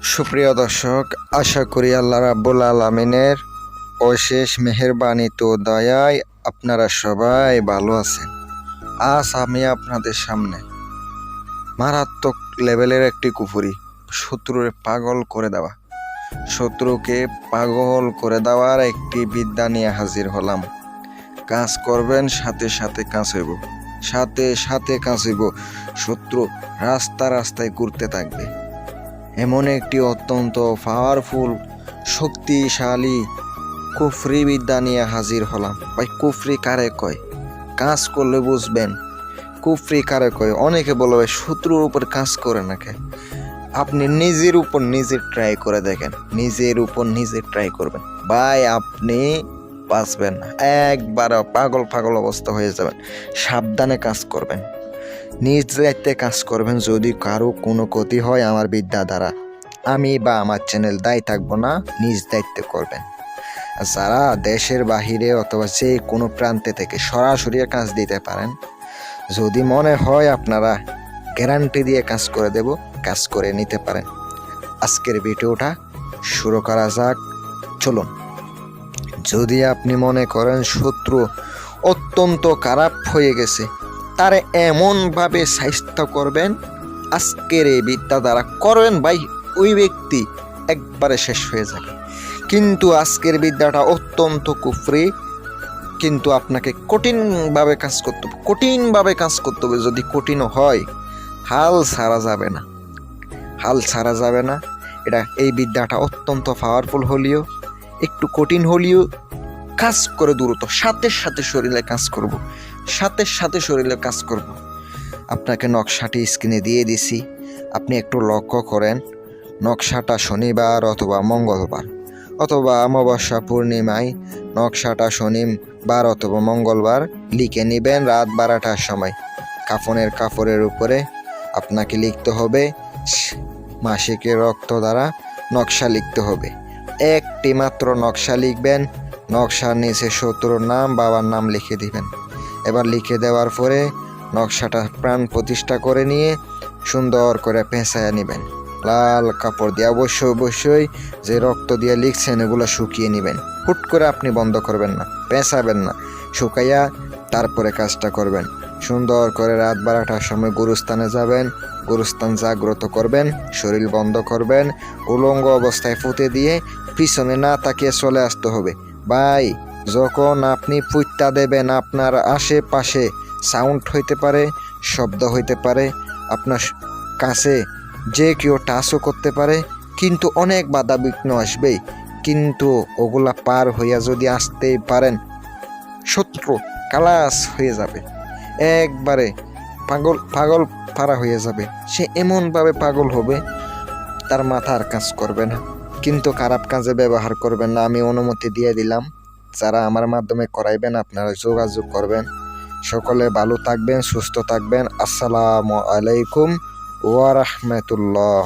সুপ্রিয় দর্শক, আশা করি আল্লাহ রাব্বুল আলামিনের অশেষ মেহেরবানিতে ও দয়ায় আপনারা সবাই ভালো আছেন। আজ আমি আপনাদের সামনে মারাত্মক লেভেলের একটি কুফরি, শত্রুর পাগল করে দেওয়া, শত্রুকে পাগল করে দেওয়ার একটি বিদ্যা নিয়ে হাজির হলাম। কাজ করবেন, সাথে সাথে কাজ হইব, সাথে সাথে কাজ হইব। শত্রু রাস্তায় ঘুরতে থাকবে। এমন একটি অত্যন্ত পাওয়ারফুল শক্তিশালী কুফরি বিদ্যা নিয়ে হাজির হলাম। ভাই, কুফরি কারে কয়? কাজ করলে বুঝবেন কুফরি কারে কয়। অনেকে বলে ভাই শত্রুর উপর কাজ করে নাকি। আপনি নিজের উপর নিজে ট্রাই করে দেখেন, নিজের উপর নিজে ট্রাই করবেন, ভাই আপনি বাঁচবেন না, একবার পাগল অবস্থা হয়ে যাবেন। সাবধানে কাজ করবেন, নিজ দায়িত্বে কাজ করবেন। যদি কারো কোনো ক্ষতি হয় আমার বিদ্যা দ্বারা, আমি বা আমার চ্যানেল দায়ী থাকবো না, নিজ দায়িত্বে করবেন। যারা দেশের বাহিরে অথবা যে কোনো প্রান্তে থেকে সরাসরি কাজ দিতে পারেন, যদি মনে হয় আপনারা গ্যারান্টি দিয়ে কাজ করে দেব, কাজ করে নিতে পারেন। আজকের ভিডিওটা শুরু করা যাক, চলুন। যদি আপনি মনে করেন শত্রু অত্যন্ত খারাপ হয়ে গেছে, তারে এমনভাবে স্বাস্থ্য করবেন, আজকের এই বিদ্যা দ্বারা করবেন ভাই, ওই ব্যক্তি একবারে শেষ হয়ে যাবে। কিন্তু আজকের বিদ্যাটা অত্যন্ত কুফরি, কিন্তু আপনাকে কঠিনভাবে কাজ করতে হবে, কঠিনভাবে কাজ করতে হবে। যদি কঠিনও হয়, হাল ছাড়া যাবে না, হাল ছাড়া যাবে না। এই বিদ্যাটা অত্যন্ত পাওয়ারফুল হলেও, একটু কঠিন হলেও কাজ করে দ্রুত, সাথে সাথে শরীরে কাজ করব, সাথে সাথে শরীরে কাজ করব। আপনাকে নকশাটি স্ক্রিনে দিয়ে দিছি, আপনি একটু লক্ষ্য করেন। নকশাটা শনিবার অথবা মঙ্গলবার অথবা অমাবস্যা পূর্ণিমায়, নকশাটা শনিবার অথবা মঙ্গলবার লিখে নেবেন রাত 12টার সময়। কাপড়ের উপরে আপনাকে লিখতে হবে মাসিকের রক্ত দ্বারা নকশা লিখতে হবে। একটি মাত্র নকশা লিখবেন, নকশার নিচে শত্রুর নাম, বাবার নাম লিখে দিবেন। এবার লিখে দেওয়ার পরে নকশাটা প্রাণ প্রতিষ্ঠা করে নিয়ে সুন্দর করে পেঁচাইয়া নেবেন লাল কাপড় দিয়ে। অবশ্যই যে রক্ত দিয়ে লিখছেন এগুলো শুকিয়ে নেবেন। হুট করে আপনি বন্ধ করবেন না, পেঁচাবেন না, শুকাইয়া তারপরে কাজটা করবেন। সুন্দর করে রাত 12টার সময় গুরুস্থানে যাবেন, গুরুস্থান জাগ্রত করবেন, শরীর বন্ধ করবেন, উলঙ্গ অবস্থায় পুঁতে দিয়ে পিছনে না তাকিয়ে চলে আসতে হবে। ভাই, যখন আপনি পুঁতা দেবেন, আপনার আশেপাশে সাউন্ড হইতে পারে, শব্দ হইতে পারে, আপনার কাছে যে কেউ টাচও করতে পারে, কিন্তু অনেক বাধা বিঘ্ন আসবেই। কিন্তু ওগুলা পার হইয়া যদি আসতেই পারেন, শত্রু খালাস হয়ে যাবে, একবারে পাগল পারা হয়ে যাবে। সে এমনভাবে পাগল হবে, তার মাথা আর কাজ করবে না। কিন্তু খারাপ কাজে ব্যবহার করবেন না, আমি অনুমতি দিয়ে দিলাম। যারা আমার মাধ্যমে করাইবেন আপনারা যোগাযোগ করবেন। সকলে ভালো থাকবেন, সুস্থ থাকবেন। আসসালামু আলাইকুম ওয়া রাহমাতুল্লাহ।